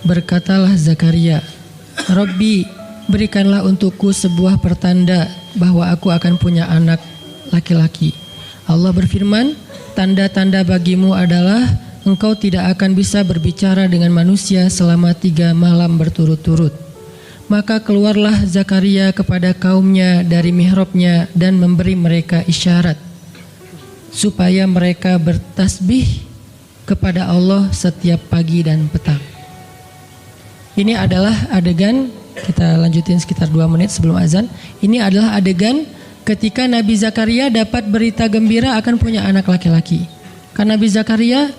Berkatalah Zakaria, Rabbi, berikanlah untukku sebuah pertanda bahwa aku akan punya anak laki-laki. Allah berfirman, tanda-tanda bagimu adalah engkau tidak akan bisa berbicara dengan manusia selama 3 malam berturut-turut. Maka keluarlah Zakaria kepada kaumnya dari mihrabnya dan memberi mereka isyarat supaya mereka bertasbih kepada Allah setiap pagi dan petang. Ini adalah adegan, kita lanjutin sekitar 2 menit sebelum azan. Ini adalah adegan ketika Nabi Zakaria dapat berita gembira akan punya anak laki-laki. Karena Nabi Zakaria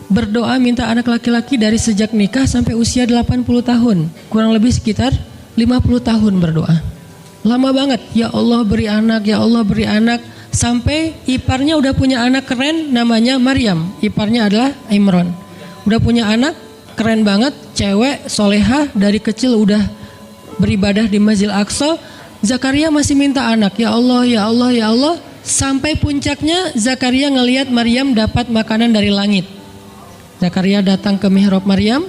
berdoa minta anak laki-laki dari sejak nikah sampai usia 80 tahun. Kurang lebih sekitar 50 tahun berdoa. Lama banget, ya Allah beri anak, ya Allah beri anak. Sampai iparnya udah punya anak keren namanya Maryam. Iparnya adalah Imran. Udah punya anak keren banget, cewek, solehah, dari kecil udah beribadah di Masjid Aqsa. Zakaria masih minta anak, ya Allah, ya Allah, ya Allah. Sampai puncaknya Zakaria ngelihat Maryam dapat makanan dari langit. Zakaria datang ke mihrab Maryam,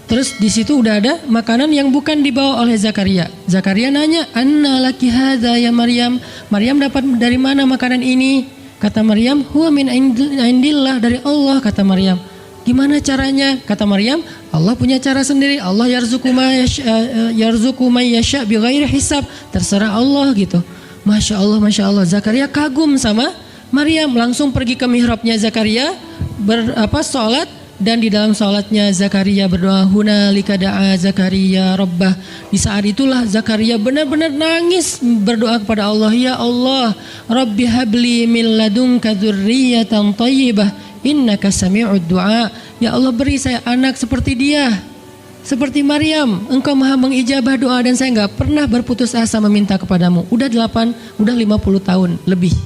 terus di situ udah ada makanan yang bukan dibawa oleh Zakaria. Zakaria nanya, anna laki hadza ya Maryam? Maryam dapat dari mana makanan ini? Kata Maryam, huwa min indillah, dari Allah. Kata Maryam, gimana caranya? Kata Maryam, Allah punya cara sendiri. Allah yarzuqu may yasha bighairi hisab. Terserah Allah gitu. Masya Allah, Masya Allah. Zakaria kagum sama Maryam, langsung pergi ke mihrabnya Zakaria, sholat. Dan di dalam sholatnya Zakaria berdoa, hunalika da'a Zakaria rabbah. Di saat itulah Zakaria benar-benar nangis berdoa kepada Allah, ya Allah, Rabbi habli min ladunka dzurriyyatan thayyibah innaka sami'ud du'a. Ya Allah, beri saya anak seperti dia, seperti Maryam. Engkau maha mengijabah doa dan saya enggak pernah berputus asa meminta kepadamu. Udah 50 tahun lebih.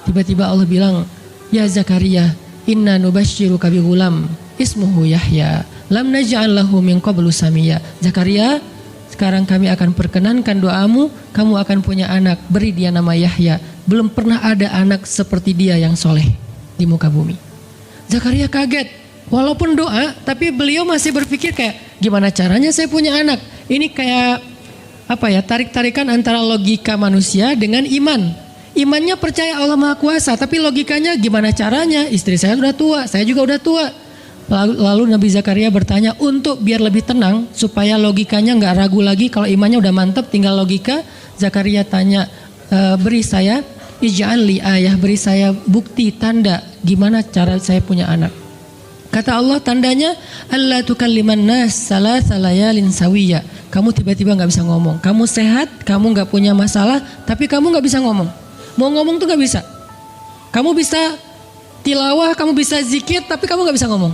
Tiba-tiba Allah bilang, ya Zakaria, inna nubasyiruka bi ghulam ismuhu Yahya lam naj'al lahu min qablu samia. Zakaria, sekarang kami akan perkenankan doamu, kamu akan punya anak, beri dia nama Yahya. Belum pernah ada anak seperti dia yang soleh di muka bumi. Zakaria kaget, walaupun doa tapi beliau masih berpikir kayak gimana caranya saya punya anak. Ini kayak apa ya, tarik-tarikan antara logika manusia dengan iman. Imannya percaya Allah Maha Kuasa, tapi logikanya gimana caranya? Istri saya udah tua, saya juga udah tua. Lalu Nabi Zakaria bertanya untuk biar lebih tenang, supaya logikanya nggak ragu lagi. Kalau imannya udah mantap, tinggal logika. Zakaria tanya, beri saya ij'al li ayah, beri saya bukti tanda gimana cara saya punya anak. Kata Allah, tandanya alla tukalliman nas salasa layalin sawiyya. Kamu tiba-tiba nggak bisa ngomong. Kamu sehat, kamu nggak punya masalah, tapi kamu nggak bisa ngomong. Mau ngomong tuh gak bisa. Kamu bisa tilawah, kamu bisa zikir, tapi kamu gak bisa ngomong.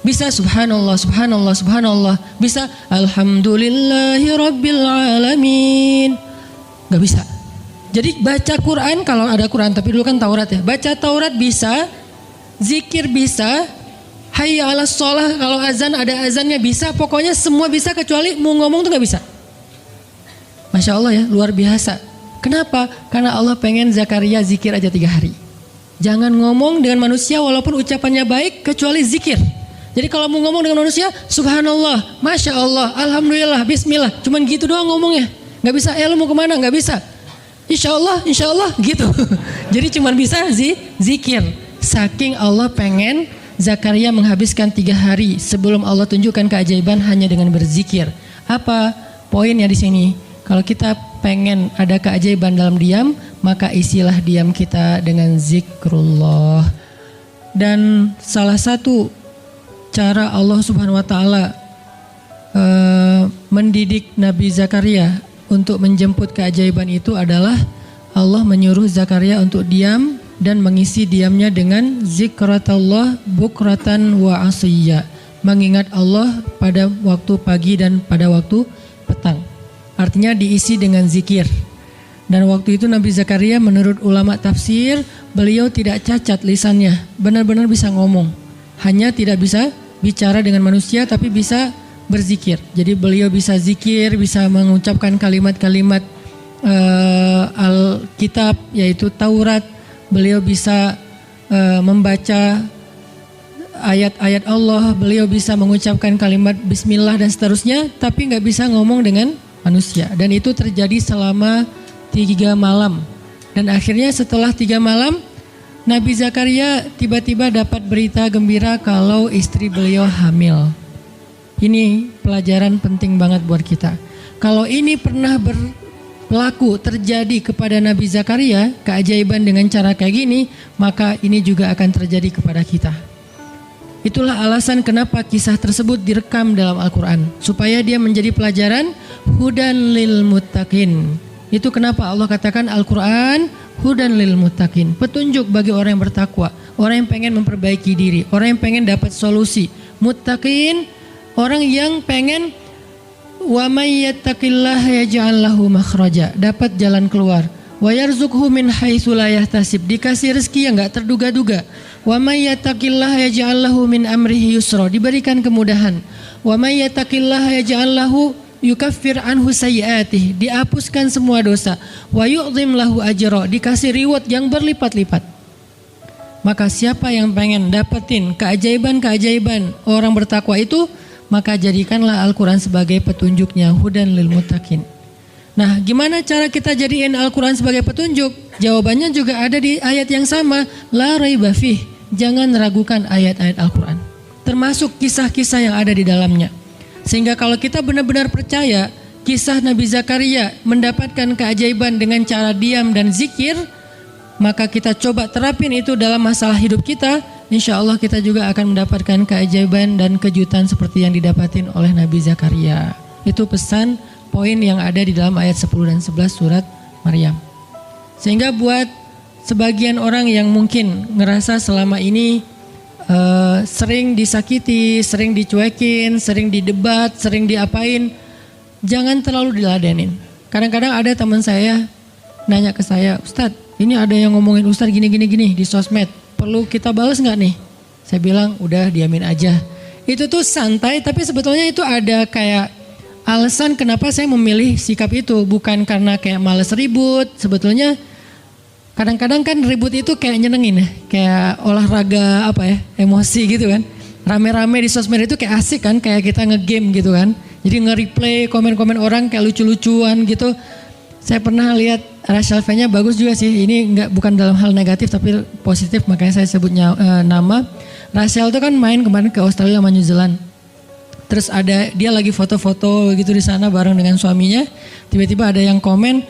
Bisa subhanallah, subhanallah, subhanallah. Bisa alhamdulillahi rabbil alamin. Gak bisa. Jadi baca Quran, kalau ada Quran, tapi dulu kan Taurat ya. Baca Taurat bisa, zikir bisa, hayya ala sholah, kalau azan ada azannya bisa. Pokoknya semua bisa kecuali mau ngomong tuh gak bisa. Masya Allah ya, luar biasa. Kenapa? Karena Allah pengen Zakaria zikir aja 3 hari. Jangan ngomong dengan manusia walaupun ucapannya baik kecuali zikir. Jadi kalau mau ngomong dengan manusia, subhanallah, masya Allah, alhamdulillah, bismillah. Cuman gitu doang ngomongnya. Gak bisa, lu mau kemana? Gak bisa. Insya Allah gitu. Jadi cuman bisa zikir. Saking Allah pengen Zakaria menghabiskan 3 hari sebelum Allah tunjukkan keajaiban hanya dengan berzikir. Apa poinnya di sini? Kalau kita pengen ada keajaiban dalam diam, maka isilah diam kita dengan zikrullah. Dan salah satu cara Allah Subhanahu wa taala mendidik Nabi Zakaria untuk menjemput keajaiban itu adalah Allah menyuruh Zakaria untuk diam dan mengisi diamnya dengan zikratullah bukratan wa asiyya, mengingat Allah pada waktu pagi dan pada waktu petang. Artinya diisi dengan zikir. Dan waktu itu Nabi Zakaria menurut ulama tafsir, beliau tidak cacat lisannya, benar-benar bisa ngomong. Hanya tidak bisa bicara dengan manusia tapi bisa berzikir. Jadi beliau bisa zikir, bisa mengucapkan kalimat-kalimat Alkitab yaitu Taurat. Beliau bisa membaca ayat-ayat Allah, beliau bisa mengucapkan kalimat bismillah dan seterusnya, tapi nggak bisa ngomong dengan manusia. Dan itu terjadi selama 3 malam. Dan akhirnya setelah 3 malam, Nabi Zakaria tiba-tiba dapat berita gembira kalau istri beliau hamil. Ini pelajaran penting banget buat kita. Kalau ini pernah berlaku terjadi kepada Nabi Zakaria, keajaiban dengan cara kayak gini, maka ini juga akan terjadi kepada kita. Itulah alasan kenapa kisah tersebut direkam dalam Al-Quran, supaya dia menjadi pelajaran hudan lil muttaqin. Itu kenapa Allah katakan Al-Quran hudan lil muttaqin, petunjuk bagi orang yang bertakwa, orang yang pengen memperbaiki diri, orang yang pengen dapat solusi. Muttaqin, orang yang pengen wa may yattaqillaha yaj'al lahu makhraja, dapat jalan keluar. Wa yarzuqhu min haitsu la yahtasib, dikasih rezeki yang enggak terduga-duga. Wa may yattaqillaha yaj'al lahu min amrihi yusra, diberikan kemudahan. Wa may yattaqillaha yaj'al lahu yukaffir anhu sayyi'atih, dihapuskan semua dosa. Wa yu'dhim lahu ajra, dikasih reward yang berlipat-lipat. Maka siapa yang pengen dapetin keajaiban-keajaiban orang bertakwa itu, maka jadikanlah Al-Quran sebagai petunjuknya, hudan lil muttaqin. Nah, gimana cara kita jadiin Al-Quran sebagai petunjuk? Jawabannya juga ada di ayat yang sama, la raiba fih, jangan ragukan ayat-ayat Al-Quran, termasuk kisah-kisah yang ada di dalamnya. Sehingga kalau kita benar-benar percaya kisah Nabi Zakaria mendapatkan keajaiban dengan cara diam dan zikir, maka kita coba terapin itu dalam masalah hidup kita, insya Allah kita juga akan mendapatkan keajaiban dan kejutan seperti yang didapatin oleh Nabi Zakaria. Itu pesan poin yang ada di dalam ayat 10 dan 11 surat Maryam. Sehingga buat sebagian orang yang mungkin ngerasa selama ini sering disakiti, sering dicuekin, sering didebat, sering diapain, jangan terlalu diladenin. Kadang-kadang ada teman saya nanya ke saya, Ustadz, ini ada yang ngomongin Ustadz gini di sosmed, perlu kita balas nggak nih? Saya bilang udah diamin aja. Itu tuh santai, tapi sebetulnya itu ada kayak alasan kenapa saya memilih sikap itu, bukan karena kayak males ribut. Sebetulnya kadang-kadang kan ribut itu kayak nyenengin ya, kayak olahraga apa ya, emosi gitu kan. Rame-rame di sosmed itu kayak asik kan, kayak kita ngegame gitu kan. Jadi nge-replay komen-komen orang kayak lucu-lucuan gitu. Saya pernah lihat Rachel V-nya bagus juga sih. Ini bukan dalam hal negatif tapi positif, makanya saya sebutnya nama. Rachel itu kan main kemarin ke Australia sama New Zealand. Terus ada dia lagi foto-foto gitu di sana bareng dengan suaminya. Tiba-tiba ada yang komen,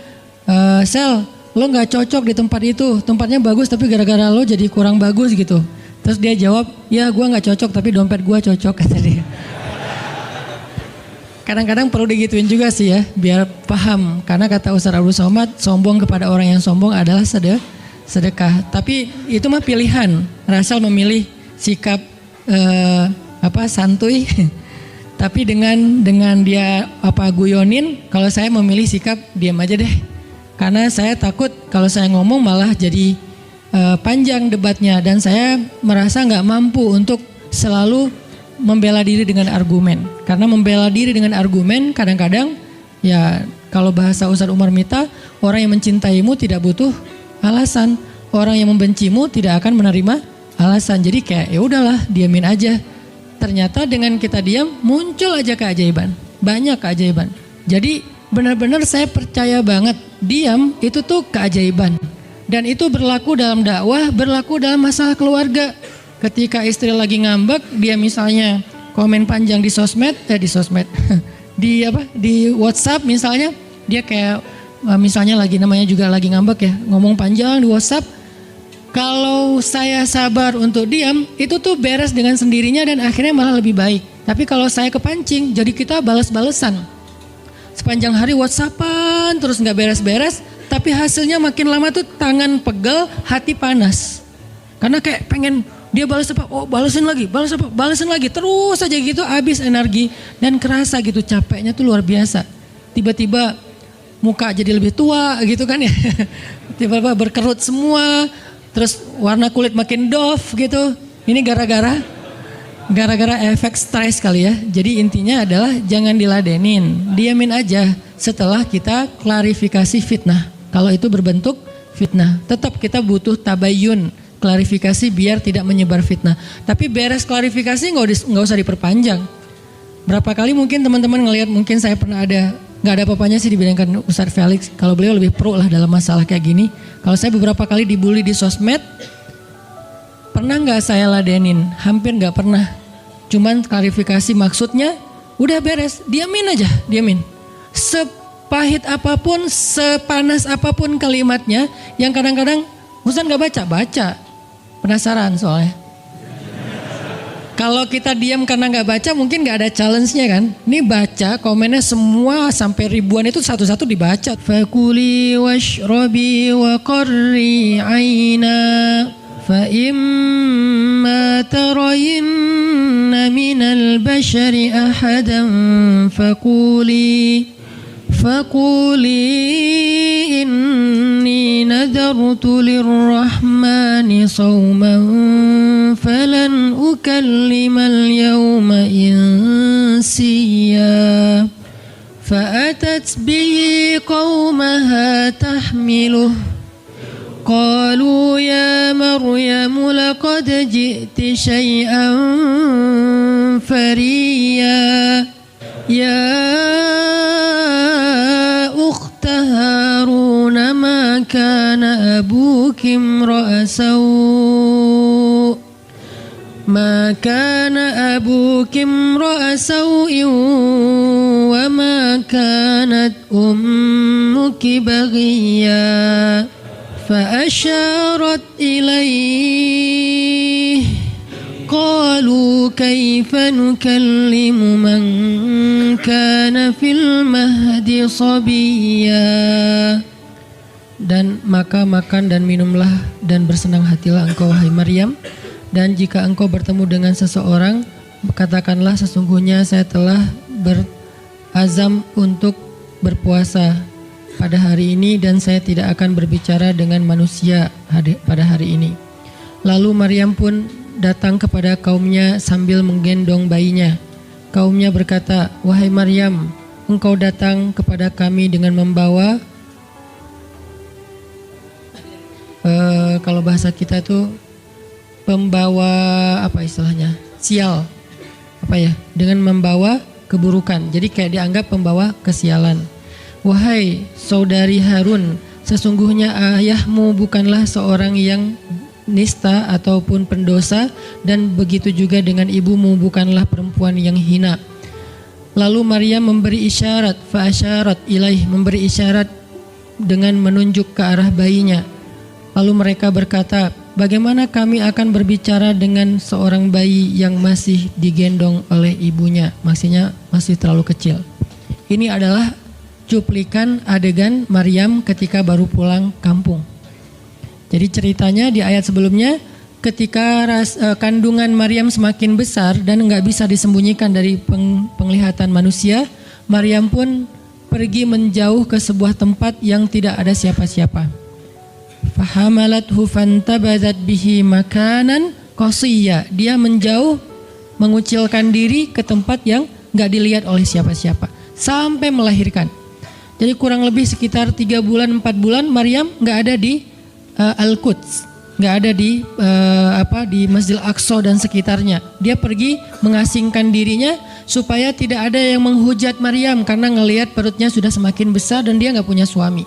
Sel, lo nggak cocok di tempat itu. Tempatnya bagus tapi gara-gara lo jadi kurang bagus gitu. Terus dia jawab, ya gue nggak cocok tapi dompet gue cocok, kata dia. Kadang-kadang perlu digituin juga sih ya, biar paham. Karena kata Ustaz Abdul Somad, sombong kepada orang yang sombong adalah sedekah. Tapi itu mah pilihan. Rachel memilih sikap santuy. Tapi dengan dia guyonin, kalau saya memilih sikap diam aja deh. Karena saya takut kalau saya ngomong malah jadi panjang debatnya. Dan saya merasa nggak mampu untuk selalu membela diri dengan argumen. Karena membela diri dengan argumen kadang-kadang ya kalau bahasa Ustadz Umar Mita, orang yang mencintaimu tidak butuh alasan, orang yang membencimu tidak akan menerima alasan. Jadi kayak ya udahlah, diamin aja. Ternyata dengan kita diam muncul aja keajaiban, banyak keajaiban. Jadi benar-benar saya percaya banget diam itu tuh keajaiban. Dan itu berlaku dalam dakwah, berlaku dalam masalah keluarga. Ketika istri lagi ngambek, dia misalnya komen panjang di sosmed, di WhatsApp misalnya, dia kayak misalnya namanya juga lagi ngambek ya, ngomong panjang di WhatsApp. Kalau saya sabar untuk diam, itu tuh beres dengan sendirinya dan akhirnya malah lebih baik. Tapi kalau saya kepancing, jadi kita balas-balesan. Sepanjang hari WhatsAppan terus nggak beres-beres, tapi hasilnya makin lama tuh tangan pegel, hati panas. Karena kayak pengen dia balas apa? Oh balesin lagi, balas apa? Balesin lagi, terus aja gitu habis energi dan kerasa gitu capeknya tuh luar biasa. Tiba-tiba muka jadi lebih tua gitu kan ya, tiba-tiba berkerut semua, terus warna kulit makin doff gitu. Ini gara-gara efek stres kali ya. Jadi intinya adalah jangan diladenin, diamin aja setelah kita klarifikasi fitnah. Kalau itu berbentuk fitnah, tetap kita butuh tabayun, klarifikasi biar tidak menyebar fitnah. Tapi beres klarifikasi nggak usah diperpanjang. Berapa kali mungkin teman-teman ngelihat, mungkin saya pernah ada, nggak ada apa-apanya sih dibilangkan Ustadz Felix. Kalau beliau lebih pro lah dalam masalah kayak gini. Kalau saya beberapa kali dibully di sosmed, pernah nggak saya ladenin? Hampir nggak pernah. Cuman klarifikasi maksudnya, udah beres, diamin aja, diamin. Sepahit apapun, sepanas apapun kalimatnya, yang kadang-kadang Ustadz nggak baca, penasaran soalnya. Kalau kita diam karena nggak baca, mungkin nggak ada challenge-nya kan. Ini baca, komennya semua sampai ribuan itu satu-satu dibaca. Fakuli washrobi wa qarri aina fa imma tarayinna minal bashari ahadan fakuli inni nadartu lirrahmani sawman falan ukallimal yawma insiya fa'atat bihi qawmaha tahmiluh qalu ya Maryam laqad ji'ti shay'an fariya ya ukhta Harun ma kana abuki imra'a saw ما كان أبوك امرأ سوء وما كانت أمك بغيا فأشارت إليه قالوا كيف نكلم من كان في المهد صبيا. Dan maka makan dan minumlah dan bersenang hatilah engkau wahai Maryam. Dan jika engkau bertemu dengan seseorang, katakanlah sesungguhnya saya telah berazam untuk berpuasa pada hari ini dan saya tidak akan berbicara dengan manusia pada hari ini. Lalu Maryam pun datang kepada kaumnya sambil menggendong bayinya. Kaumnya berkata, wahai Maryam, engkau datang kepada kami dengan membawa, kalau bahasa kita itu pembawa apa istilahnya, sial, apa ya, dengan membawa keburukan. Jadi kayak dianggap pembawa kesialan. Wahai saudari Harun, sesungguhnya ayahmu bukanlah seorang yang nista ataupun pendosa, dan begitu juga dengan ibumu bukanlah perempuan yang hina. Lalu Maryam memberi isyarat, fa'asyarat ilaih, memberi isyarat dengan menunjuk ke arah bayinya. Lalu mereka berkata, bagaimana kami akan berbicara dengan seorang bayi yang masih digendong oleh ibunya, maksudnya masih terlalu kecil. Ini adalah cuplikan adegan Maryam ketika baru pulang kampung. Jadi ceritanya di ayat sebelumnya, ketika kandungan Maryam semakin besar dan nggak bisa disembunyikan dari penglihatan manusia, Maryam pun pergi menjauh ke sebuah tempat yang tidak ada siapa-siapa. Fahamalathu fantabadat bihi makanan qasiyya. Dia menjauh, mengucilkan diri ke tempat yang nggak dilihat oleh siapa-siapa sampai melahirkan. Jadi kurang lebih sekitar 3 bulan 4 bulan Maryam nggak ada di Al-Quds, nggak ada di di Masjidil Aqsa dan sekitarnya. Dia pergi mengasingkan dirinya supaya tidak ada yang menghujat Maryam karena ngelihat perutnya sudah semakin besar dan dia nggak punya suami.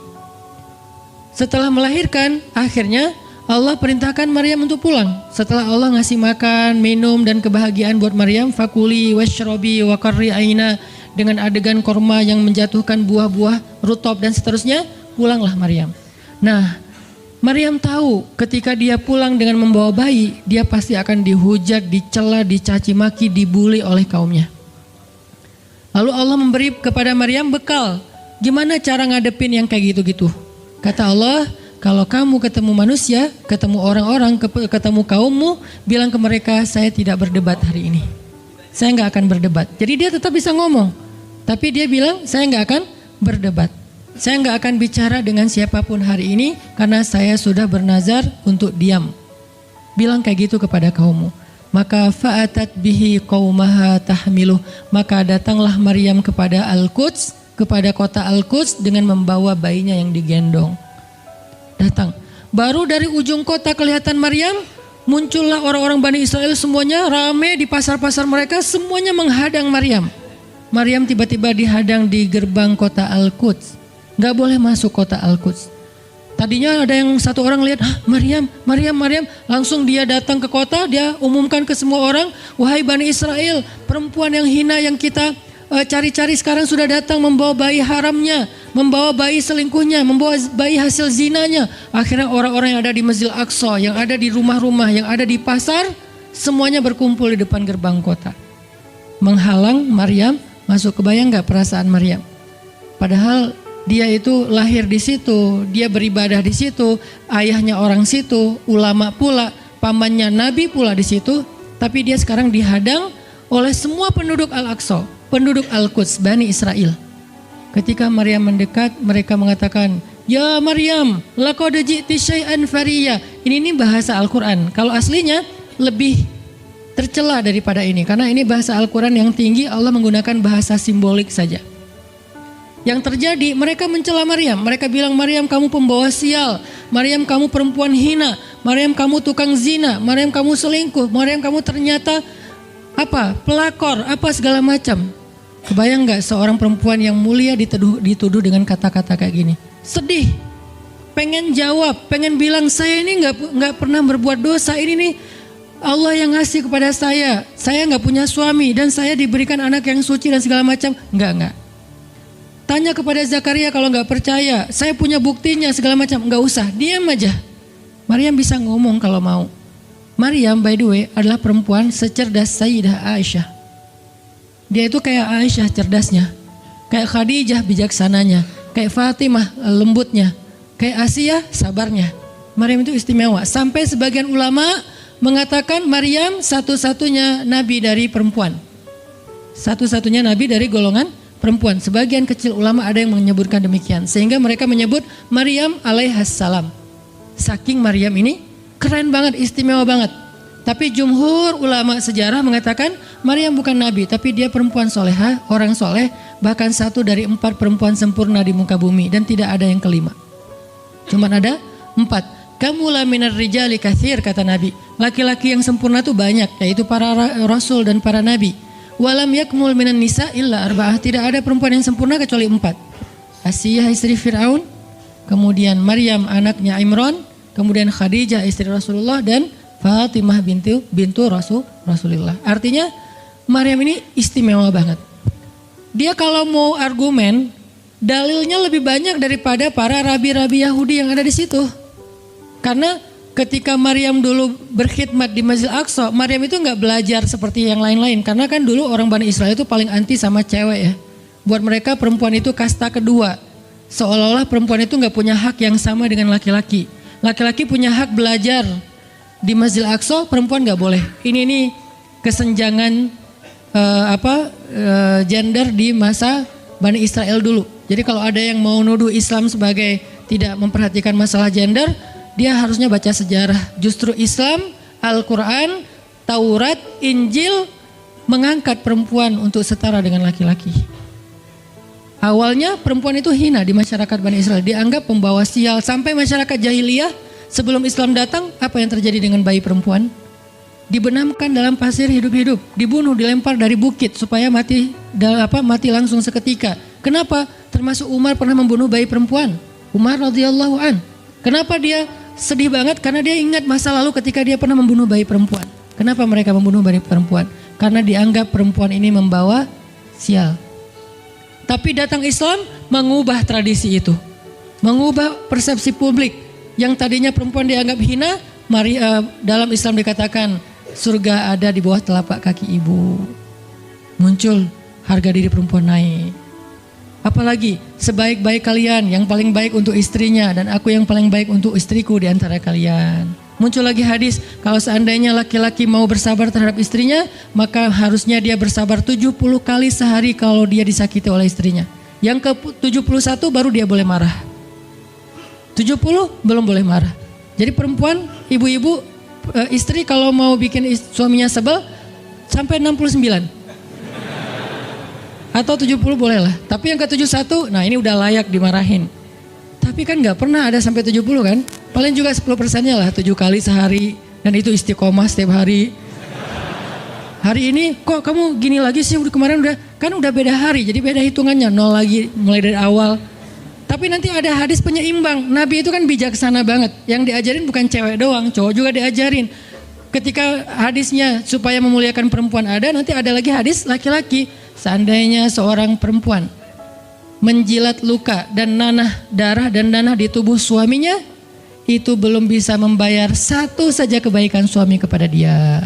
Setelah melahirkan, akhirnya Allah perintahkan Maryam untuk pulang. Setelah Allah ngasih makan, minum dan kebahagiaan buat Maryam, fakuli washrobi wa qarri aina, dengan adegan korma yang menjatuhkan buah-buah rutop dan seterusnya, pulanglah Maryam. Nah, Maryam tahu ketika dia pulang dengan membawa bayi, dia pasti akan dihujat, dicela, dicaci maki, dibully oleh kaumnya. Lalu Allah memberi kepada Maryam bekal. Gimana cara ngadepin yang kayak gitu-gitu? Kata Allah, kalau kamu ketemu manusia, ketemu orang-orang, ketemu kaummu, bilang ke mereka, saya tidak berdebat hari ini. Saya nggak akan berdebat. Jadi dia tetap bisa ngomong, tapi dia bilang, saya nggak akan berdebat. Saya nggak akan bicara dengan siapapun hari ini, karena saya sudah bernazar untuk diam. Bilang kayak gitu kepada kaummu. Maka fa'atat bihi qaumaha tahmiluh. Maka datanglah Maryam kepada Al-Quds, kepada kota Al-Quds dengan membawa bayinya yang digendong. Datang. Baru dari ujung kota kelihatan Maryam, muncullah orang-orang Bani Israel semuanya rame di pasar-pasar mereka, semuanya menghadang Maryam. Maryam tiba-tiba dihadang di gerbang kota Al-Quds. Gak boleh masuk kota Al-Quds. Tadinya ada yang satu orang lihat, Maryam, Maryam, Maryam. Langsung dia datang ke kota, dia umumkan ke semua orang, wahai Bani Israel, perempuan yang hina yang kita cari-cari sekarang sudah datang membawa bayi haramnya, membawa bayi selingkuhnya, membawa bayi hasil zinanya. Akhirnya orang-orang yang ada di Masjid Al-Aqsa, yang ada di rumah-rumah, yang ada di pasar, semuanya berkumpul di depan gerbang kota. Menghalang Maryam masuk. Kebayang gak perasaan Maryam? Padahal dia itu lahir di situ, dia beribadah di situ, ayahnya orang situ, ulama pula, pamannya Nabi pula di situ. Tapi dia sekarang dihadang oleh semua penduduk Al-Aqsa, penduduk Al-Quds, Bani Israel. Ketika Maryam mendekat, mereka mengatakan, Ya Maryam, laqad ji'ti syai'an fariya. Ini bahasa Al-Quran. Kalau aslinya lebih tercela daripada ini, karena ini bahasa Al-Quran yang tinggi, Allah menggunakan bahasa simbolik saja. Yang terjadi, mereka mencela Maryam. Mereka bilang, Maryam kamu pembawa sial, Maryam kamu perempuan hina, Maryam kamu tukang zina, Maryam kamu selingkuh, Maryam kamu ternyata pelakor, segala macam. Kebayang gak seorang perempuan yang mulia dituduh dengan kata-kata kayak gini? Sedih, pengen jawab, pengen bilang, saya ini gak pernah berbuat dosa, ini nih Allah yang ngasih kepada saya gak punya suami, dan saya diberikan anak yang suci dan segala macam. Enggak. Tanya kepada Zakaria kalau gak percaya, saya punya buktinya segala macam. Gak usah, diam aja. Maryam bisa ngomong kalau mau. Maryam by the way adalah perempuan secerdas Sayyidah Aisyah. Dia itu kayak Aisyah cerdasnya, kayak Khadijah bijaksananya, kayak Fatimah lembutnya, kayak Asiyah sabarnya. Maryam itu istimewa. Sampai sebagian ulama mengatakan Maryam satu-satunya nabi dari perempuan. Satu-satunya nabi dari golongan perempuan. Sebagian kecil ulama ada yang menyebutkan demikian. Sehingga mereka menyebut Maryam alaihassalam. Saking Maryam ini keren banget, istimewa banget. Tapi jumhur ulama sejarah mengatakan Maryam bukan nabi, tapi dia perempuan soleha, orang soleh, bahkan satu dari 4 perempuan sempurna di muka bumi, dan tidak ada yang kelima. Cuman ada 4. Kamula minar rijali katsir, kata Nabi. Laki-laki yang sempurna itu banyak, yaitu para rasul dan para nabi. Walam yakmul minan nisa illa arba'ah. Tidak ada perempuan yang sempurna kecuali 4. Asiyah istri Fir'aun, kemudian Maryam anaknya Imran, kemudian Khadijah istri Rasulullah, dan Fatimah bintu Rasulullah. Artinya Maryam ini istimewa banget. Dia kalau mau argumen, dalilnya lebih banyak daripada para rabi-rabi Yahudi yang ada di situ. Karena ketika Maryam dulu berkhidmat di Masjid Al-Aqsa, Maryam itu nggak belajar seperti yang lain-lain. Karena kan dulu orang Bani Israel itu paling anti sama cewek ya. Buat mereka perempuan itu kasta kedua. Seolah-olah perempuan itu nggak punya hak yang sama dengan laki-laki. Laki-laki punya hak belajar di Masjid Al-Aqsa, perempuan nggak boleh. Ini kesenjangan gender di masa Bani Israel dulu. Jadi kalau ada yang mau nuduh Islam sebagai tidak memperhatikan masalah gender, dia harusnya baca sejarah. Justru Islam, Al-Quran, Taurat, Injil mengangkat perempuan untuk setara dengan laki-laki. Awalnya perempuan itu hina di masyarakat Bani Israel, dianggap pembawa sial. Sampai masyarakat jahiliyah sebelum Islam datang, apa yang terjadi dengan bayi perempuan? Dibenamkan dalam pasir hidup-hidup, dibunuh, dilempar dari bukit supaya mati langsung seketika. Kenapa? Termasuk Umar pernah membunuh bayi perempuan. Umar radhiyallahu an. Kenapa dia sedih banget? Karena dia ingat masa lalu ketika dia pernah membunuh bayi perempuan. Kenapa mereka membunuh bayi perempuan? Karena dianggap perempuan ini membawa sial. Tapi datang Islam mengubah tradisi itu, mengubah persepsi publik. Yang tadinya perempuan dianggap hina, dalam Islam dikatakan surga ada di bawah telapak kaki ibu. Muncul harga diri perempuan naik. Apalagi sebaik-baik kalian, yang paling baik untuk istrinya, dan aku yang paling baik untuk istriku di antara kalian. Muncul lagi hadis, kalau seandainya laki-laki mau bersabar terhadap istrinya, maka harusnya dia bersabar 70 kali sehari kalau dia disakiti oleh istrinya. Yang ke-71 baru dia boleh marah. 70 belum boleh marah. Jadi perempuan, ibu-ibu, istri kalau mau bikin suaminya sebel sampai 69. Atau 70 boleh lah. Tapi yang ke-71, nah ini udah layak dimarahin. Tapi kan gak pernah ada sampai 70 kan? Paling juga 10%-nya lah 7 kali sehari. Dan itu istiqomah setiap hari. Hari ini kok kamu gini lagi sih, kemarin udah beda hari. Jadi beda hitungannya, 0 lagi mulai dari awal. Tapi nanti ada hadis penyeimbang. Nabi itu kan bijaksana banget. Yang diajarin bukan cewek doang, cowok juga diajarin. Ketika hadisnya supaya memuliakan perempuan ada, nanti ada lagi hadis laki-laki. Seandainya seorang perempuan menjilat luka dan darah dan nanah di tubuh suaminya, itu belum bisa membayar satu saja kebaikan suami kepada dia.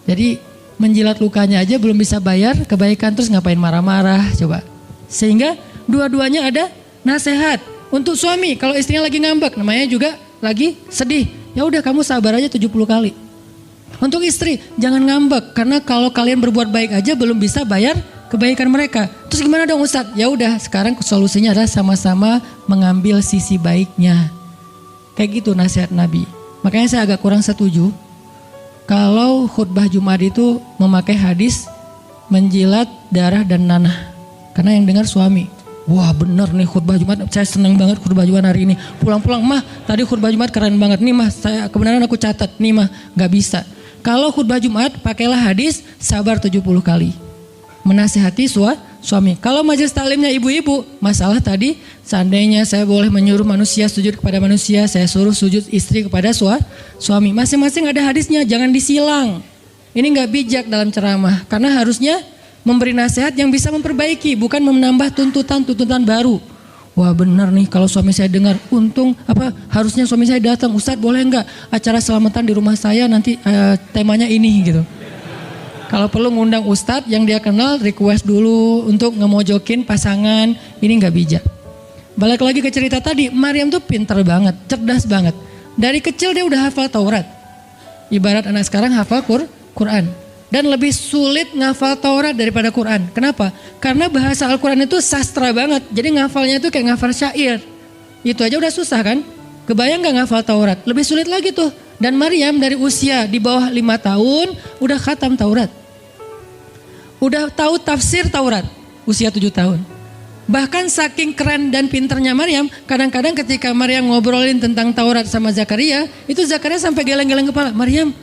Jadi menjilat lukanya aja belum bisa bayar kebaikan, terus ngapain marah-marah coba. Sehingga dua-duanya ada nasihat untuk suami. Kalau istrinya lagi ngambek, namanya juga lagi sedih, ya udah kamu sabar aja 70 kali. Untuk istri, jangan ngambek, karena kalau kalian berbuat baik aja belum bisa bayar kebaikan mereka. Terus gimana dong Ustadz? Ya udah, sekarang solusinya adalah sama-sama mengambil sisi baiknya. Kayak gitu nasihat Nabi. Makanya saya agak kurang setuju kalau khutbah Jumat itu memakai hadis menjilat darah dan nanah. Karena yang dengar suami. Wah bener nih khutbah Jumat, saya senang banget khutbah Jumat hari ini. Pulang-pulang, mah tadi khutbah Jumat keren banget. Nih mah, kebenaran aku catat. Nih mah, gak bisa. Kalau khutbah Jumat, pakailah hadis sabar 70 kali. Menasihati suami. Kalau majelis taklimnya ibu-ibu, masalah tadi, seandainya saya boleh menyuruh manusia sujud kepada manusia, saya suruh sujud istri kepada suami. Masing-masing ada hadisnya, jangan disilang. Ini gak bijak dalam ceramah, karena harusnya memberi nasihat yang bisa memperbaiki, bukan menambah tuntutan baru. Wah benar nih, kalau suami saya dengar, untung harusnya suami saya datang. Ustadz boleh nggak acara selamatan di rumah saya nanti temanya ini gitu. Kalau perlu ngundang Ustadz yang dia kenal, request dulu untuk ngemojokin pasangan, ini nggak bijak. Balik lagi ke cerita tadi, Maryam tuh pinter banget, cerdas banget. Dari kecil dia udah hafal Taurat. Ibarat anak sekarang hafal Quran. Dan lebih sulit ngafal Taurat daripada Quran. Kenapa? Karena bahasa Al-Quran itu sastra banget. Jadi ngafalnya itu kayak ngafal syair. Itu aja udah susah kan? Kebayang gak ngafal Taurat? Lebih sulit lagi tuh. Dan Maryam dari usia di bawah 5 tahun udah khatam Taurat. Udah tahu tafsir Taurat. Usia 7 tahun. Bahkan saking keren dan pinternya Maryam, kadang-kadang ketika Maryam ngobrolin tentang Taurat sama Zakaria, itu Zakaria sampai geleng-geleng kepala. Maryam,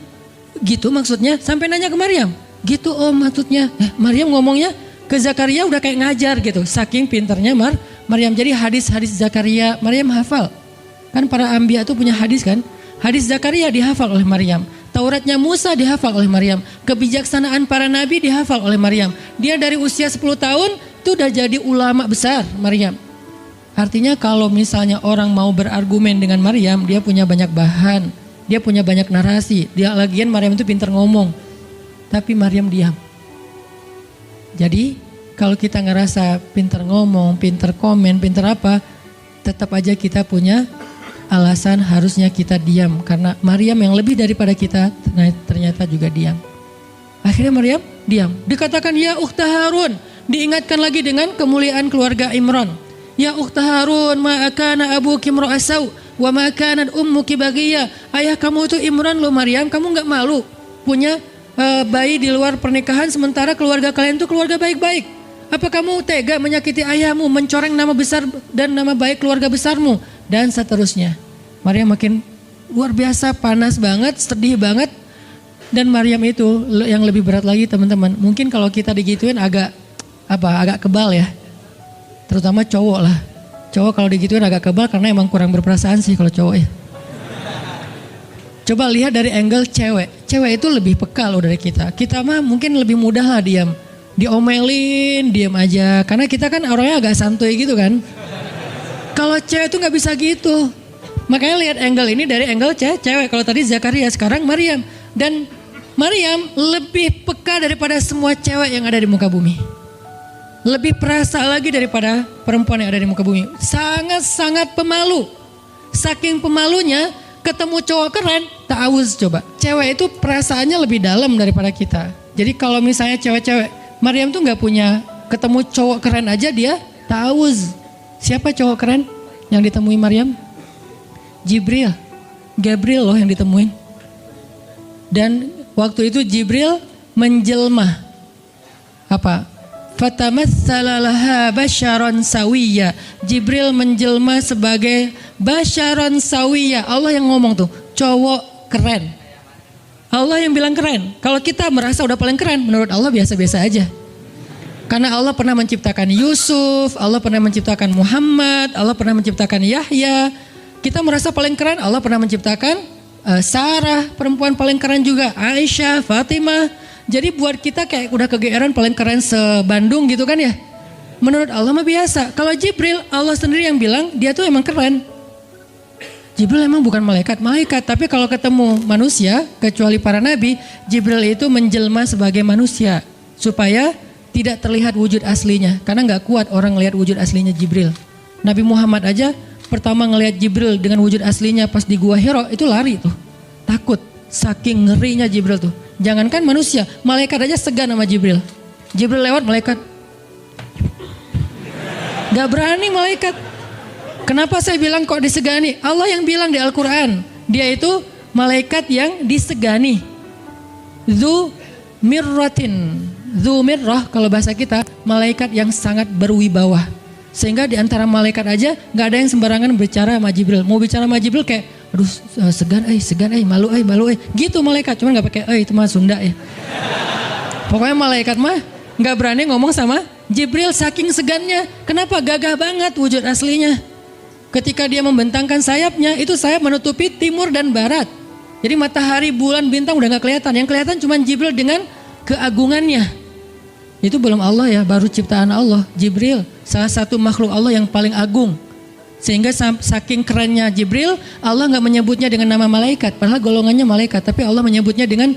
gitu maksudnya? Sampai nanya ke Maryam. Gitu om maksudnya. Maryam ngomongnya ke Zakaria udah kayak ngajar gitu. Saking pinternya Maryam. Jadi hadis-hadis Zakaria Maryam hafal. Kan para anbiya tuh punya hadis kan. Hadis Zakaria dihafal oleh Maryam. Tauratnya Musa dihafal oleh Maryam. Kebijaksanaan para nabi dihafal oleh Maryam. Dia dari usia 10 tahun itu udah jadi ulama besar Maryam. Artinya kalau misalnya orang mau berargumen dengan Maryam, dia punya banyak bahan. Dia punya banyak narasi. Dia lagian Maryam itu pintar ngomong. Tapi Maryam diam. Jadi kalau kita ngerasa pintar ngomong, pintar komen, pintar apa, tetap aja kita punya alasan harusnya kita diam. Karena Maryam yang lebih daripada kita ternyata juga diam. Akhirnya Maryam diam. Dikatakan ya ukhta Harun. Diingatkan lagi dengan kemuliaan keluarga Imran. Ya ukhta Harun ma'akana abuki mra'asau. Wa ma kanat ummuki baghiyya. Ayah kamu itu Imran loh Maryam, kamu enggak malu punya bayi di luar pernikahan sementara keluarga kalian itu keluarga baik-baik. Apa kamu tega menyakiti ayahmu, mencoreng nama besar dan nama baik keluarga besarmu dan seterusnya. Maryam makin luar biasa, panas banget, sedih banget. Dan Maryam itu yang lebih berat lagi teman-teman. Mungkin kalau kita digituin agak kebal ya. Terutama cowok lah. Cowok kalau digituin agak kebal karena emang kurang berperasaan sih kalau cowok ya. Coba lihat dari angle cewek. Cewek itu lebih peka loh dari kita. Kita mah mungkin lebih mudah lah diam. Diomelin, diam aja. Karena kita kan orangnya agak santuy gitu kan. Kalau cewek itu gak bisa gitu. Makanya lihat angle ini dari angle cewek. Kalau tadi Zakaria, sekarang Maryam. Dan Maryam lebih peka daripada semua cewek yang ada di muka bumi. Lebih perasa lagi daripada perempuan yang ada di muka bumi. Sangat-sangat pemalu. Saking pemalunya, ketemu cowok keren, ta'awuz coba. Cewek itu perasaannya lebih dalam daripada kita. Jadi kalau misalnya cewek-cewek, Maryam tuh gak punya, ketemu cowok keren aja dia ta'awuz. Siapa cowok keren yang ditemui Maryam? Jibril. Gabriel loh yang ditemuin. Dan waktu itu Jibril menjelma. Fatamatsala laha basyaron sawiyya. Jibril menjelma sebagai basyaron sawiyya. Allah yang ngomong tuh, cowok keren. Allah yang bilang keren. Kalau kita merasa udah paling keren, menurut Allah biasa-biasa aja. Karena Allah pernah menciptakan Yusuf, Allah pernah menciptakan Muhammad, Allah pernah menciptakan Yahya. Kita merasa paling keren, Allah pernah menciptakan Sarah, perempuan paling keren juga, Aisyah, Fatimah. Jadi buat kita kayak udah kegeeran paling keren se-Bandung gitu kan ya. Menurut Allah mah biasa. Kalau Jibril, Allah sendiri yang bilang dia tuh emang keren. Jibril emang bukan malaikat, tapi kalau ketemu manusia, kecuali para nabi, Jibril itu menjelma sebagai manusia. Supaya tidak terlihat wujud aslinya. Karena gak kuat orang ngelihat wujud aslinya Jibril. Nabi Muhammad aja pertama ngelihat Jibril dengan wujud aslinya pas di Gua Hira itu lari tuh. Takut, saking ngerinya Jibril tuh. Jangankan manusia, malaikat aja segan sama Jibril. Jibril lewat, malaikat gak berani malaikat. Kenapa saya bilang kok disegani? Allah yang bilang di Al-Quran, dia itu malaikat yang disegani. Dzu mirratin. Dzu mirrah kalau bahasa kita, malaikat yang sangat berwibawa. Sehingga di antara malaikat aja gak ada yang sembarangan bicara sama Jibril. Mau bicara sama Jibril kayak, aduh segan, malu, gitu malaikat. Cuman gak pakai, itu mah Sunda ya. Pokoknya malaikat mah gak berani ngomong sama Jibril saking segannya. Kenapa? Gagah banget wujud aslinya. Ketika dia membentangkan sayapnya, itu sayap menutupi timur dan barat. Jadi matahari, bulan, bintang udah gak kelihatan. Yang kelihatan cuma Jibril dengan keagungannya. Itu belum Allah ya, baru ciptaan Allah. Jibril, salah satu makhluk Allah yang paling agung. Sehingga saking kerennya Jibril, Allah gak menyebutnya dengan nama malaikat. Padahal golongannya malaikat, tapi Allah menyebutnya dengan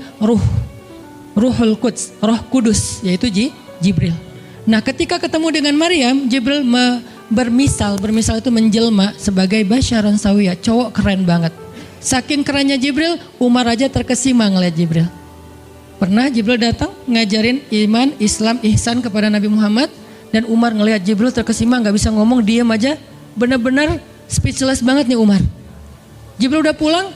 Ruhul Quds, Roh Kudus, yaitu Jibril. Nah ketika ketemu dengan Maryam, Jibril bermisal itu menjelma sebagai basyaran sawiyah, cowok keren banget. Saking kerennya Jibril, Umar aja terkesima ngeliat Jibril. Pernah Jibril datang ngajarin iman, Islam, ihsan kepada Nabi Muhammad, dan Umar ngeliat Jibril terkesima, gak bisa ngomong, diem aja. Benar-benar speechless banget nih Umar. Jibril udah pulang,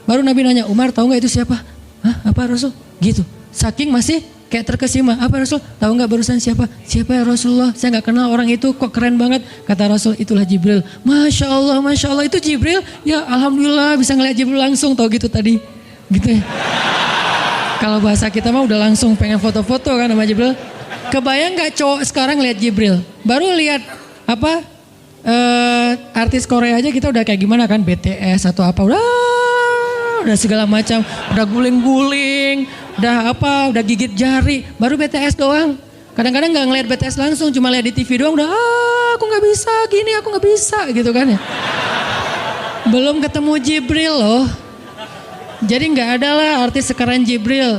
baru Nabi nanya, Umar tahu nggak itu siapa? Hah, apa Rasul? Gitu. Saking masih kayak terkesima. Apa Rasul? Tahu nggak barusan siapa? Siapa ya Rasulullah? Saya nggak kenal orang itu, kok keren banget. Kata Rasul, itulah Jibril. Masya Allah itu Jibril. Ya Alhamdulillah bisa ngeliat Jibril langsung, tahu gitu tadi. Gitu ya. Kalau bahasa kita mah udah langsung pengen foto-foto kan sama Jibril. Kebayang nggak cowok sekarang lihat Jibril? Baru lihat apa? Artis Korea aja kita udah kayak gimana kan, BTS atau apa, udah segala macam, udah guling-guling, udah gigit jari, baru BTS doang. Kadang-kadang nggak ngeliat BTS langsung, cuma lihat di TV doang, udah aku nggak bisa gini, aku nggak bisa gitu kan ya. Belum ketemu Jibril loh. Jadi nggak ada lah artis sekeren Jibril.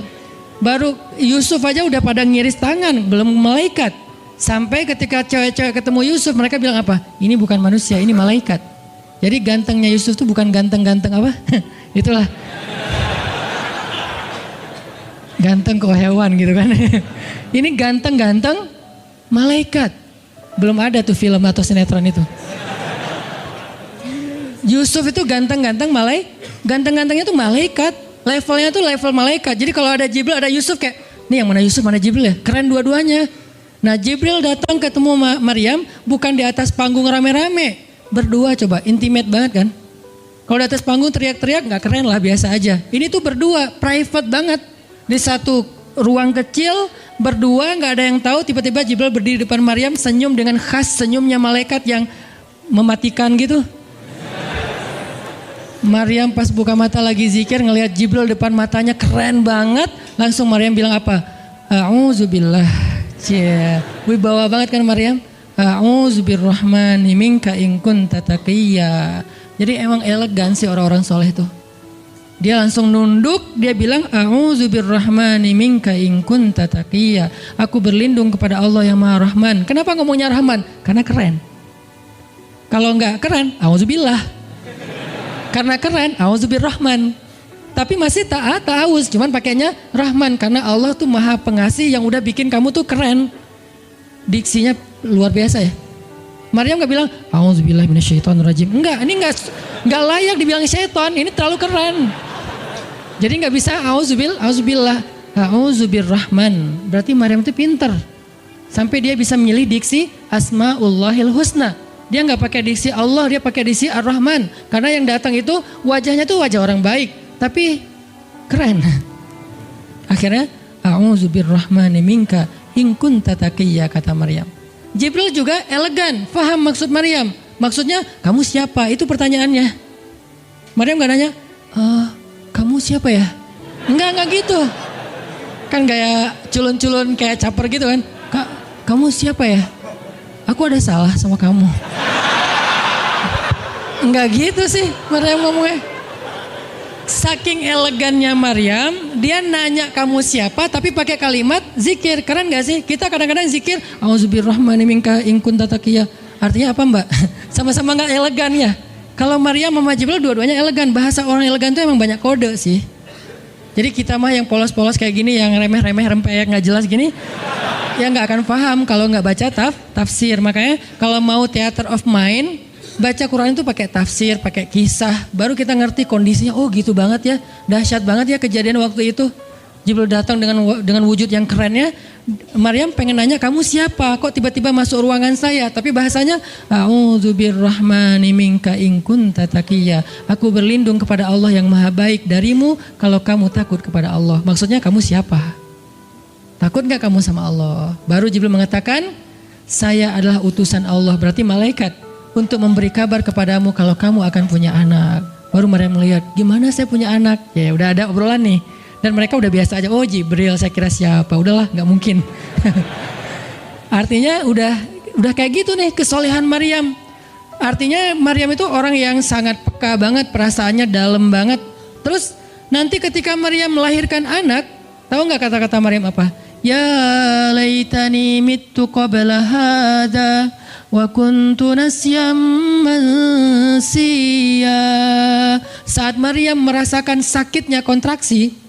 Baru Yusuf aja udah pada ngiris tangan, belum malaikat. Sampai ketika cewek-cewek ketemu Yusuf, mereka bilang apa? Ini bukan manusia, ini malaikat. Jadi gantengnya Yusuf tuh bukan ganteng-ganteng apa? Itulah. Ganteng kok hewan gitu kan. Ini ganteng-ganteng malaikat. Belum ada tuh film atau sinetron itu. Yusuf itu ganteng-ganteng ganteng-gantengnya tuh malaikat. Levelnya tuh level malaikat. Jadi kalau ada Jibril, ada Yusuf kayak, nih yang mana Yusuf, mana Jibril ya? Keren dua-duanya. Nah Jibril datang ketemu Maryam bukan di atas panggung rame-rame. Berdua coba, intimate banget kan. Kalau di atas panggung teriak-teriak gak keren lah, biasa aja. Ini tuh berdua, private banget. Di satu ruang kecil, berdua gak ada yang tahu. Tiba-tiba Jibril berdiri di depan Maryam, senyum dengan khas senyumnya malaikat yang mematikan gitu. Maryam pas buka mata lagi zikir, ngelihat Jibril depan matanya keren banget. Langsung Maryam bilang apa? A'udzubillah. Wibawa banget kan Maryam. A'udzubirrahmani minka in kunta taqiyya. Jadi emang elegan sih orang-orang soleh tuh. Dia langsung nunduk, dia bilang a'udzubirrahmani minka in kunta taqiyya. Aku berlindung kepada Allah yang Maha Rahman. Kenapa ngomongnya Rahman? Karena keren. Kalau enggak keren, a'udzubillah. Karena keren, a'udzubirrahman. Tapi masih ta'awuz, cuman pakainya Rahman karena Allah tuh Maha Pengasih yang udah bikin kamu tuh keren. Diksinya luar biasa ya. Maryam gak bilang a'udzubillahi minasyaitonirrajim. Enggak, ini enggak layak dibilang syaitan, ini terlalu keren. Jadi gak bisa a'udzubillah, a'udzubirrahman. Berarti Maryam itu pinter. Sampai dia bisa memilih diksi Asmaullahil Husna. Dia nggak pakai diksi Allah, dia pakai diksi Ar-Rahman. Karena yang datang itu wajahnya tuh wajah orang baik, tapi keren. Akhirnya, a'udzubirrahmani minka in kunta taqiyya, kata Maryam. Jibril juga elegan, faham maksud Maryam. Maksudnya, kamu siapa? Itu pertanyaannya. Maryam nggak nanya, kamu siapa ya? Enggak gitu. Kan kayak culun-culun, kayak caper gitu kan. Kak, kamu siapa ya? Aku ada salah sama kamu. Enggak gitu sih Maryam ngomongnya. Saking elegannya Maryam, dia nanya kamu siapa tapi pakai kalimat zikir. Keren gak sih? Kita kadang-kadang zikir, A'udzubirrahmani minka in kunta taqiyya. Artinya apa mbak? Sama-sama gak elegan ya. Kalau Maryam sama Jibril dua-duanya elegan. Bahasa orang elegan itu emang banyak kode sih. Jadi kita mah yang polos-polos kayak gini, yang remeh-remeh rempeyek gak jelas gini, ya nggak akan paham kalau nggak baca tafsir. Makanya kalau mau theater of mind, baca Quran itu pakai tafsir, pakai kisah, baru kita ngerti kondisinya. Oh gitu banget ya, dahsyat banget ya kejadian waktu itu. Jibril datang dengan wujud yang kerennya. Maryam pengen nanya, kamu siapa? Kok tiba-tiba masuk ruangan saya? Tapi bahasanya, A'udzubirrahmani minka in kunta taqiyya. Aku berlindung kepada Allah yang maha baik darimu kalau kamu takut kepada Allah. Maksudnya kamu siapa? Takut gak kamu sama Allah? Baru Jibril mengatakan, saya adalah utusan Allah, berarti malaikat, untuk memberi kabar kepadamu kalau kamu akan punya anak. Baru Maryam melihat, gimana saya punya anak? Ya udah ada obrolan nih. Dan mereka udah biasa aja, oh Jibril, saya kira siapa? Udahlah, gak mungkin. Artinya udah kayak gitu nih kesolehan Maryam. Artinya Maryam itu orang yang sangat peka banget, perasaannya dalam banget. Terus nanti ketika Maryam melahirkan anak, tahu gak kata-kata Maryam apa? Ya laitani mittu qabla hadha wa kuntu nasyam mansiya. Saat Maryam merasakan sakitnya kontraksi,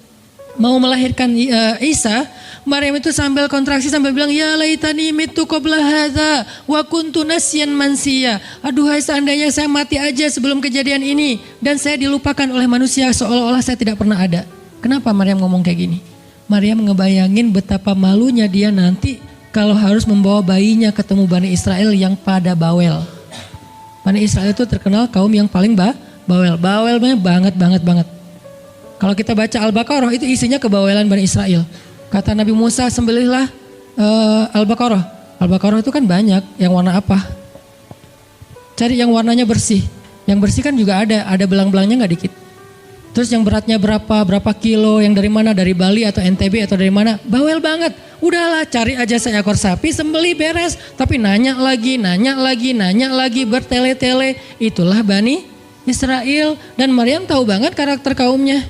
mau melahirkan Isa, Maryam itu sambil kontraksi sambil bilang, ya laitani mittu qabla hadza wa kuntu nasyan mansiya. Aduhai seandainya saya mati aja sebelum kejadian ini dan saya dilupakan oleh manusia seolah-olah saya tidak pernah ada. Kenapa Maryam ngomong kayak gini? Maryam ngebayangin betapa malunya dia nanti kalau harus membawa bayinya ketemu Bani Israel yang pada bawel. Bani Israel itu terkenal kaum yang paling bawel. Bawelnya banget. Kalau kita baca Al-Baqarah itu isinya kebawelan Bani Israel. Kata Nabi Musa, sembelihlah Al-Baqarah. Al-Baqarah itu kan banyak, yang warna apa? Cari yang warnanya bersih. Yang bersih kan juga ada belang-belangnya nggak dikit. Terus yang beratnya berapa kilo, yang dari mana? Dari Bali atau NTB atau dari mana? Bawel banget. Udahlah, cari aja seekor sapi, sembelih beres. Tapi nanya lagi, bertele-tele. Itulah Bani Israel. Dan Maryam tahu banget karakter kaumnya.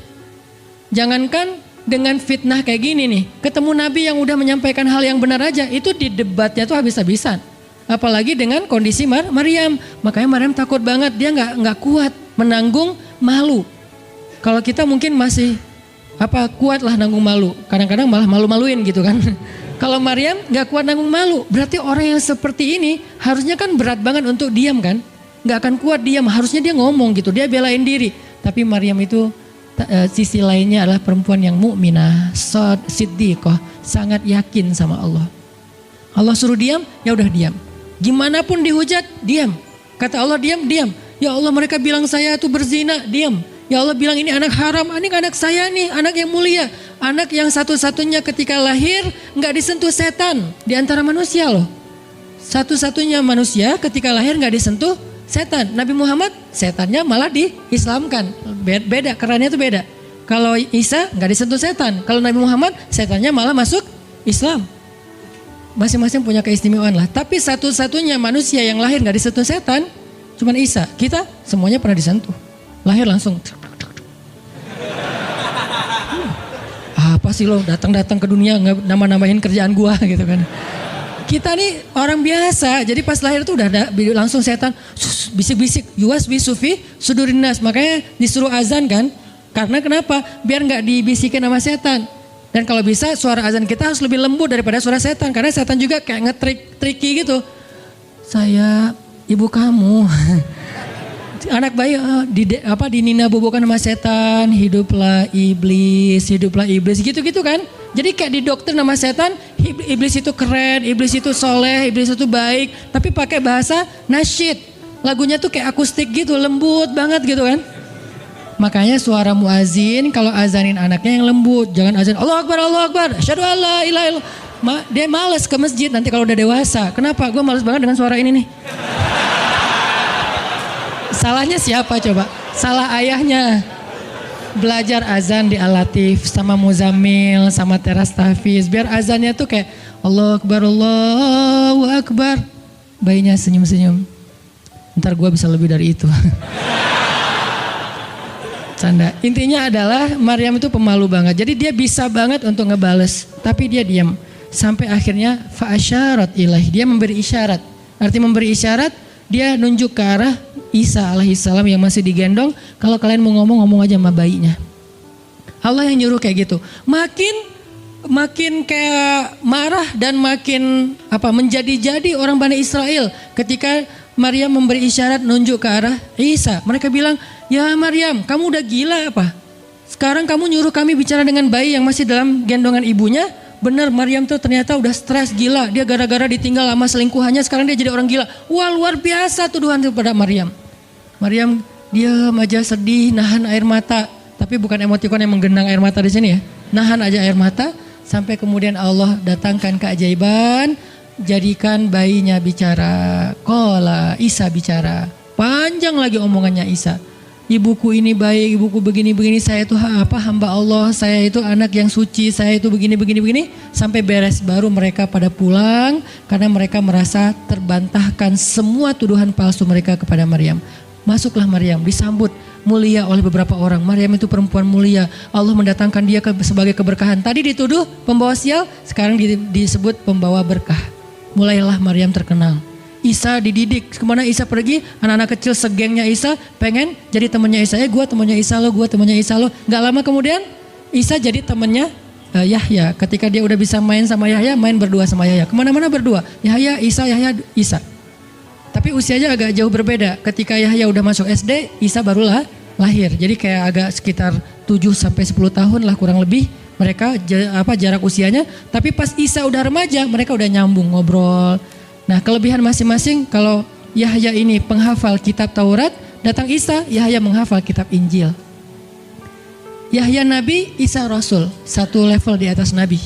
Jangankan dengan fitnah kayak gini nih, ketemu Nabi yang udah menyampaikan hal yang benar aja, itu di debatnya tuh habis-habisan. Apalagi dengan kondisi Maryam. Makanya Maryam takut banget, dia nggak kuat menanggung malu. Kalau kita mungkin masih kuat lah nanggung malu. Kadang-kadang malah malu-maluin gitu kan. Kalau Maryam nggak kuat nanggung malu, berarti orang yang seperti ini harusnya kan berat banget untuk diam kan. Nggak akan kuat diam, harusnya dia ngomong gitu, dia belain diri. Tapi Maryam itu sisi lainnya adalah perempuan yang mukminah, siddiqah, sangat yakin sama Allah. Allah suruh diam, ya udah diam. Gimana pun dihujat, diam. Kata Allah diam. Ya Allah, mereka bilang saya tuh berzina, diam. Ya Allah bilang ini anak haram, ini anak saya nih, anak yang mulia, anak yang satu-satunya ketika lahir nggak disentuh setan di antara manusia loh. Satu-satunya manusia ketika lahir nggak disentuh setan. Nabi Muhammad setannya malah diislamkan. Beda, kerannya itu beda. Kalau Isa nggak disentuh setan. Kalau Nabi Muhammad setannya malah masuk Islam. Masing-masing punya keistimewaan lah. Tapi satu-satunya manusia yang lahir nggak disentuh setan cuman Isa. Kita semuanya pernah disentuh. Lahir langsung. Apa sih lo datang-datang ke dunia nggak nama-namain kerjaan gua gitu kan. Kita nih orang biasa, jadi pas lahir tuh udah ada langsung setan bisik-bisik, yuwas bisufi sudurin nas. Makanya disuruh azan kan, karena kenapa? Biar nggak dibisikin sama setan. Dan kalau bisa suara azan kita harus lebih lembut daripada suara setan, karena setan juga kayak tricky gitu. Saya ibu kamu, anak bayi dinina bobokan sama setan, hiduplah iblis gitu-gitu kan. Jadi kayak di dokter nama setan, iblis itu keren, iblis itu soleh, iblis itu baik, tapi pakai bahasa nasyid. Lagunya tuh kayak akustik gitu, lembut banget gitu kan. Makanya suara muazin kalau azanin anaknya yang lembut, jangan azan Allahu Akbar, asyhadu alla ilaha illallah. Dia males ke masjid nanti kalau udah dewasa. Kenapa? Gue males banget dengan suara ini nih. Salahnya siapa coba? Salah ayahnya. Belajar azan di Al-Latif sama Muzammil sama Teras Tahfiz. Biar azannya tuh kayak Allahu Akbar. Bayinya senyum-senyum. Ntar gue bisa lebih dari itu. Canda. Intinya adalah Maryam itu pemalu banget. Jadi dia bisa banget untuk ngebales. Tapi dia diam. Sampai akhirnya fa'asyarat ilaih. Dia memberi isyarat. Arti memberi isyarat, dia nunjuk ke arah Isa alaihissalam yang masih digendong. Kalau kalian mau ngomong aja sama bayinya. Allah yang nyuruh kayak gitu. Makin kayak marah dan makin menjadi-jadi orang Bani Israel ketika Maryam memberi isyarat nunjuk ke arah Isa. Mereka bilang, ya Maryam, kamu udah gila apa? Sekarang kamu nyuruh kami bicara dengan bayi yang masih dalam gendongan ibunya. Benar, Maryam tuh ternyata udah stres gila. Dia gara-gara ditinggal sama selingkuhannya, sekarang dia jadi orang gila. Wah, luar biasa tuduhan kepada Maryam. Maryam diam aja, sedih, nahan air mata. Tapi bukan emotikon yang menggenang air mata di sini ya. Nahan aja air mata sampai kemudian Allah datangkan keajaiban, jadikan bayinya bicara. Qala, Isa bicara. Panjang lagi omongannya Isa. Ibuku ini baik, ibuku begini-begini, saya itu hamba Allah, saya itu anak yang suci, saya itu begini-begini. Sampai beres baru mereka pada pulang karena mereka merasa terbantahkan semua tuduhan palsu mereka kepada Maryam. Masuklah Maryam, disambut mulia oleh beberapa orang. Maryam itu perempuan mulia, Allah mendatangkan dia sebagai keberkahan. Tadi dituduh pembawa sial, sekarang disebut pembawa berkah. Mulailah Maryam terkenal. Isa dididik, kemana Isa pergi, anak-anak kecil segengnya Isa pengen jadi temannya Isa. Gue temannya Isa lo, gue temannya Isa lo. Gak lama kemudian Isa jadi temannya Yahya. Ketika dia udah bisa main sama Yahya, main berdua sama Yahya. Kemana-mana berdua, Yahya, Isa. Tapi usianya agak jauh berbeda. Ketika Yahya udah masuk SD, Isa barulah lahir. Jadi kayak agak sekitar 7-10 tahun lah kurang lebih. Mereka jarak usianya. Tapi pas Isa udah remaja, mereka udah nyambung ngobrol. Nah, kelebihan masing-masing, kalau Yahya ini penghafal kitab Taurat, datang Isa, Yahya menghafal kitab Injil. Yahya Nabi, Isa Rasul, satu level di atas Nabi.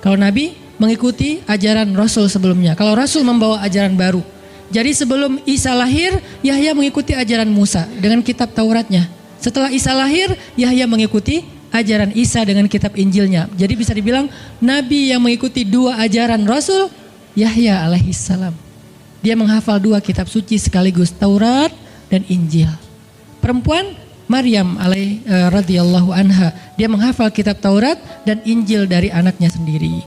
Kalau Nabi mengikuti ajaran Rasul sebelumnya, kalau Rasul membawa ajaran baru. Jadi sebelum Isa lahir, Yahya mengikuti ajaran Musa dengan kitab Tauratnya. Setelah Isa lahir, Yahya mengikuti ajaran Isa dengan kitab Injilnya. Jadi bisa dibilang Nabi yang mengikuti dua ajaran Rasul, Yahya alaihissalam. Dia menghafal dua kitab suci sekaligus, Taurat dan Injil. Perempuan Maryam radhiyallahu anha, dia menghafal kitab Taurat dan Injil dari anaknya sendiri.